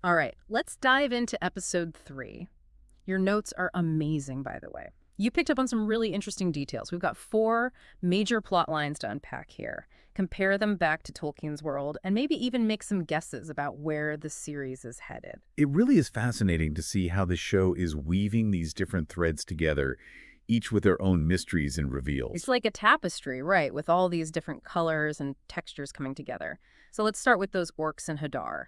All right, let's dive into episode 3. Your notes are amazing, by the way. You picked up on some really interesting details. We've got 4 major plot lines to unpack here. Compare them back to Tolkien's world, and maybe even make some guesses about where the series is headed. It really is fascinating to see how the show is weaving these different threads together, each with their own mysteries and It's reveals. like a tapestry, right, with all these different colors and textures coming together. So let's start with those orcs and Hadar.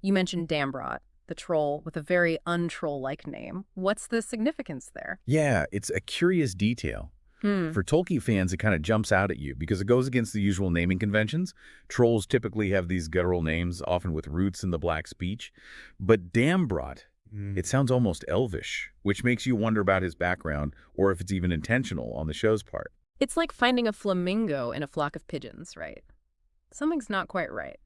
You mentioned Dambrot, the troll with a very untroll-like name. What's the significance there? Yeah, it's a curious detail. Hmm. For Tolkien fans, it kind of jumps out at you because it goes against the usual naming conventions. Trolls typically have these guttural names, often with roots in the Black speech. But Dambrot, it sounds almost elvish, which makes you wonder about his background or if it's even intentional on the show's part. It's like finding a flamingo in a flock of pigeons, right? Something's not quite right.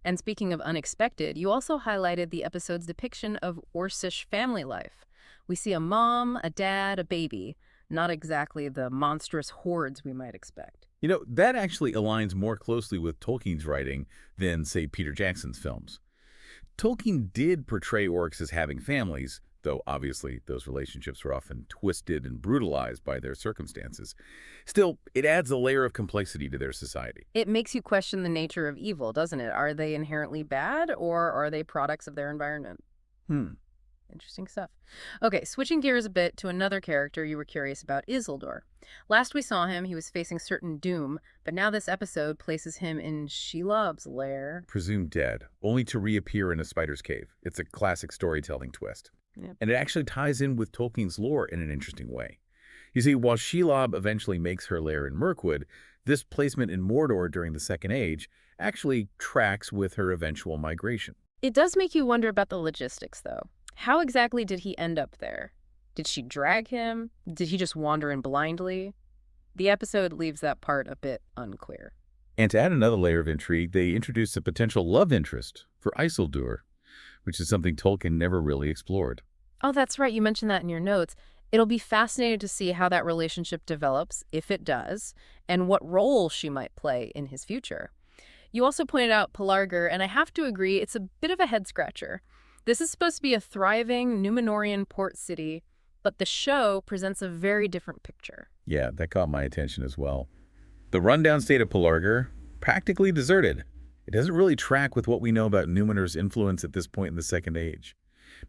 And speaking of unexpected, you also highlighted the episode's depiction of Orcish family life. We see a mom, a dad, a baby, not exactly the monstrous hordes we might expect. You know, that actually aligns more closely with Tolkien's writing than, say, Peter Jackson's films. Tolkien did portray orcs as having families, though obviously those relationships were often twisted and brutalized by their circumstances. Still, it adds a layer of complexity to their society. It makes you question the nature of evil, doesn't it? Are they inherently bad, or are they products of their environment? Hmm. Interesting stuff. Okay, switching gears a bit to another character you were curious about, Isildur. Last we saw him, he was facing certain doom, but now this episode places him in Shelob's lair. Presumed dead, only to reappear in a spider's cave. It's a classic storytelling twist. Yep. And it actually ties in with Tolkien's lore in an interesting way. You see, while Shelob eventually makes her lair in Mirkwood, this placement in Mordor during the Second Age actually tracks with her eventual migration. It does make you wonder about the logistics, though. How exactly did he end up there? Did she drag him? Did he just wander in blindly? The episode leaves that part a bit unclear. And to add another layer of intrigue, they introduce a potential love interest for Isildur, which is something Tolkien never really explored. Oh, that's right. You mentioned that in your notes. It'll be fascinating to see how that relationship develops, if it does, and what role she might play in his future. You also pointed out Pelargir, and I have to agree, it's a bit of a head-scratcher. This is supposed to be a thriving Númenórean port city, but the show presents a very different picture. Yeah, that caught my attention as well. The rundown state of Pelargir, practically deserted. It doesn't really track with what we know about Númenor's influence at this point in the Second Age.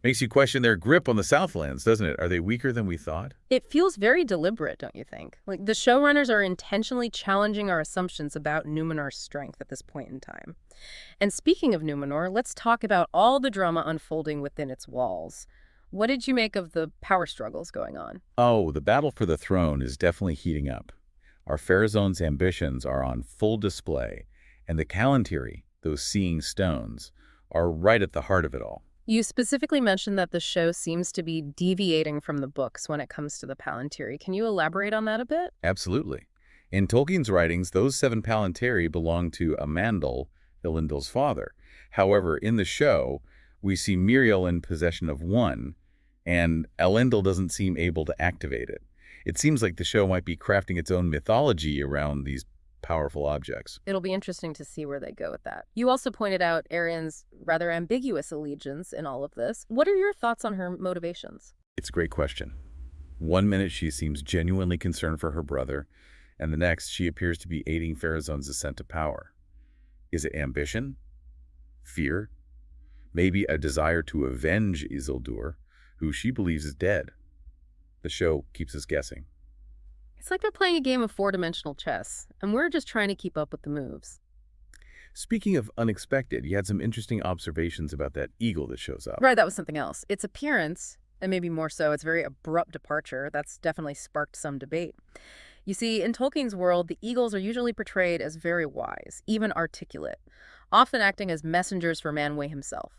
Makes you question their grip on the Southlands, doesn't it? Are they weaker than we thought? It feels very deliberate, don't you think? Like, the showrunners are intentionally challenging our assumptions about Númenor's strength at this point in time. And speaking of Númenor, let's talk about all the drama unfolding within its walls. What did you make of the power struggles going on? Oh, the battle for the throne is definitely heating up. Our Pharaoh's ambitions are on full display, and the Calantiri, those seeing stones, are right at the heart of it all. You specifically mentioned that the show seems to be deviating from the books when it comes to the Palantiri. Can you elaborate on that a bit? Absolutely. In Tolkien's writings, those 7 Palantiri belong to Amandal, Elendil's father. However, in the show, we see Miriel in possession of one, and Elendil doesn't seem able to activate it. It seems like the show might be crafting its own mythology around these powerful objects. It'll be interesting to see where they go with that. You also pointed out Arian's rather ambiguous allegiance in all of this. What are your thoughts on her motivations? It's a great question. One minute she seems genuinely concerned for her brother, and the next she appears to be aiding Pharazôn's ascent to power. Is it ambition? Fear? Maybe a desire to avenge Isildur, who she believes is dead? The show keeps us guessing. It's like they're playing a game of 4-dimensional chess, and we're just trying to keep up with the moves. Speaking of unexpected, you had some interesting observations about that eagle that shows up. Right, that was something else. Its appearance, and maybe more so, its very abrupt departure, that's definitely sparked some debate. You see, in Tolkien's world, the eagles are usually portrayed as very wise, even articulate, often acting as messengers for Manwë himself.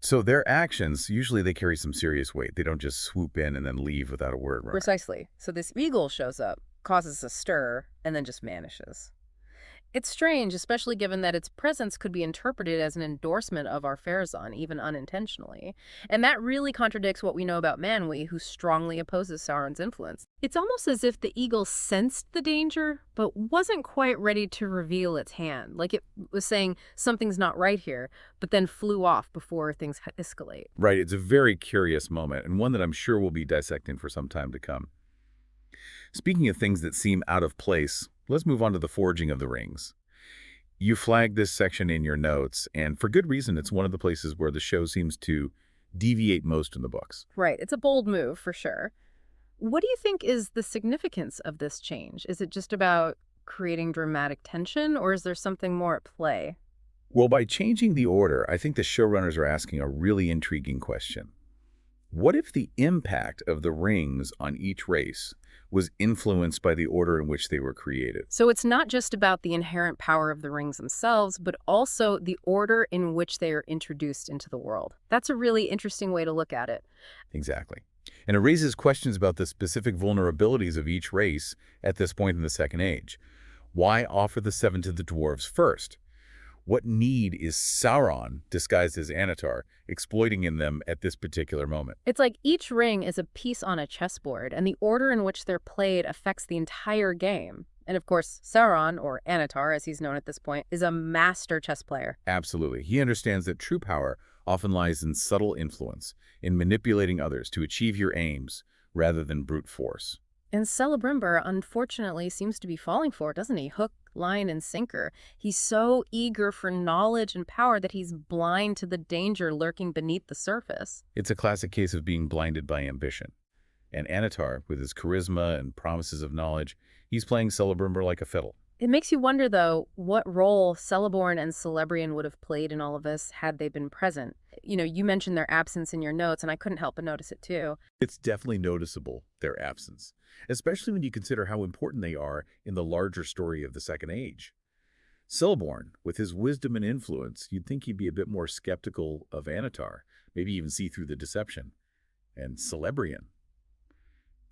So their actions, usually they carry some serious weight. They don't just swoop in and then leave without a word, right? Precisely. So this eagle shows up, causes a stir, and then just vanishes. It's strange, especially given that its presence could be interpreted as an endorsement of Ar-Pharazôn, even unintentionally. And that really contradicts what we know about Manwë, who strongly opposes Sauron's influence. It's almost as if the eagle sensed the danger, but wasn't quite ready to reveal its hand. Like it was saying, something's not right here, but then flew off before things escalate. Right, it's a very curious moment, and one that I'm sure we'll be dissecting for some time to come. Speaking of things that seem out of place, let's move on to the forging of the rings. You flagged this section in your notes, and for good reason. It's one of the places where the show seems to deviate most in the books. Right, it's a bold move, for sure. What do you think is the significance of this change? Is it just about creating dramatic tension, or is there something more at play? Well, by changing the order, I think the showrunners are asking a really intriguing question. What if the impact of the rings on each race was influenced by the order in which they were created? So it's not just about the inherent power of the rings themselves, but also the order in which they are introduced into the world. That's a really interesting way to look at it. Exactly. And it raises questions about the specific vulnerabilities of each race at this point in the Second Age. Why offer the seven to the dwarves first? What need is Sauron, disguised as Anatar, exploiting in them at this particular moment? It's like each ring is a piece on a chessboard, and the order in which they're played affects the entire game. And of course, Sauron, or Anatar as he's known at this point, is a master chess player. Absolutely. He understands that true power often lies in subtle influence, in manipulating others to achieve your aims rather than brute force. And Celebrimbor, unfortunately, seems to be falling for it, doesn't he? Hook, line, and sinker. He's so eager for knowledge and power that he's blind to the danger lurking beneath the surface. It's a classic case of being blinded by ambition. And Anatar, with his charisma and promises of knowledge, he's playing Celebrimbor like a fiddle. It makes you wonder, though, what role Celeborn and Celebrian would have played in all of this had they been present. You mentioned their absence in your notes, and I couldn't help but notice it too. It's definitely noticeable, their absence, especially when you consider how important they are in the larger story of the Second Age. Celeborn, with his wisdom and influence, you'd think he'd be a bit more skeptical of Anatar, maybe even see through the deception. And Celebrian.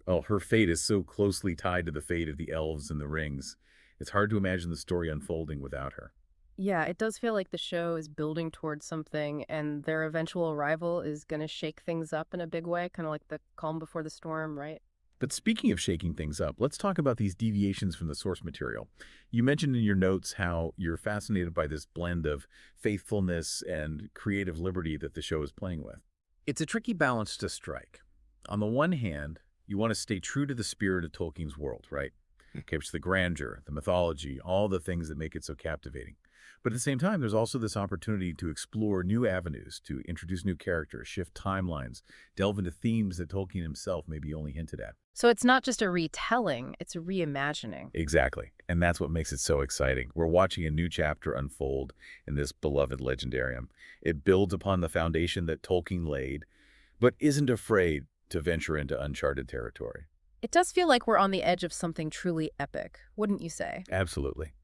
Oh, her fate is so closely tied to the fate of the elves and the rings. It's hard to imagine the story unfolding without her. Yeah, it does feel like the show is building towards something, and their eventual arrival is going to shake things up in a big way, kind of like the calm before the storm, right? But speaking of shaking things up, let's talk about these deviations from the source material. You mentioned in your notes how you're fascinated by this blend of faithfulness and creative liberty that the show is playing with. It's a tricky balance to strike. On the one hand, you want to stay true to the spirit of Tolkien's world, right? Capture the grandeur, the mythology, all the things that make it so captivating. But at the same time, there's also this opportunity to explore new avenues, to introduce new characters, shift timelines, delve into themes that Tolkien himself maybe only hinted at. So it's not just a retelling, it's a reimagining. Exactly. And that's what makes it so exciting. We're watching a new chapter unfold in this beloved legendarium. It builds upon the foundation that Tolkien laid, but isn't afraid to venture into uncharted territory. It does feel like we're on the edge of something truly epic, wouldn't you say? Absolutely.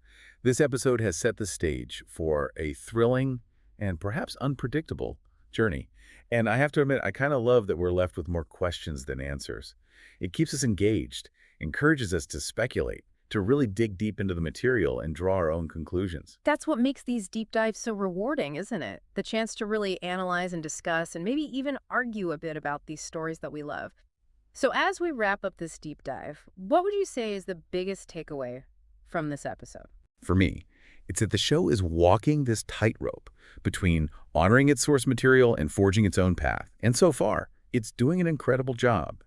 This episode has set the stage for a thrilling and perhaps unpredictable journey. And I have to admit, I kind of love that we're left with more questions than answers. It keeps us engaged, encourages us to speculate, to really dig deep into the material and draw our own conclusions. That's what makes these deep dives so rewarding, isn't it? The chance to really analyze and discuss and maybe even argue a bit about these stories that we love. So as we wrap up this deep dive, what would you say is the biggest takeaway from this episode? For me, it's that the show is walking this tightrope between honoring its source material and forging its own path. And so far, it's doing an incredible job.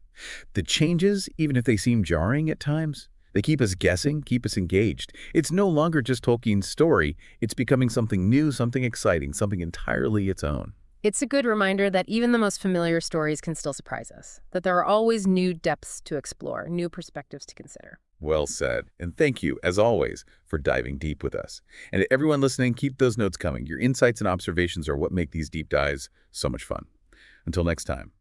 The changes, even if they seem jarring at times, they keep us guessing, keep us engaged. It's no longer just Tolkien's story. It's becoming something new, something exciting, something entirely its own. It's a good reminder that even the most familiar stories can still surprise us, that there are always new depths to explore, new perspectives to consider. Well said. And thank you, as always, for diving deep with us. And to everyone listening, keep those notes coming. Your insights and observations are what make these deep dives so much fun. Until next time.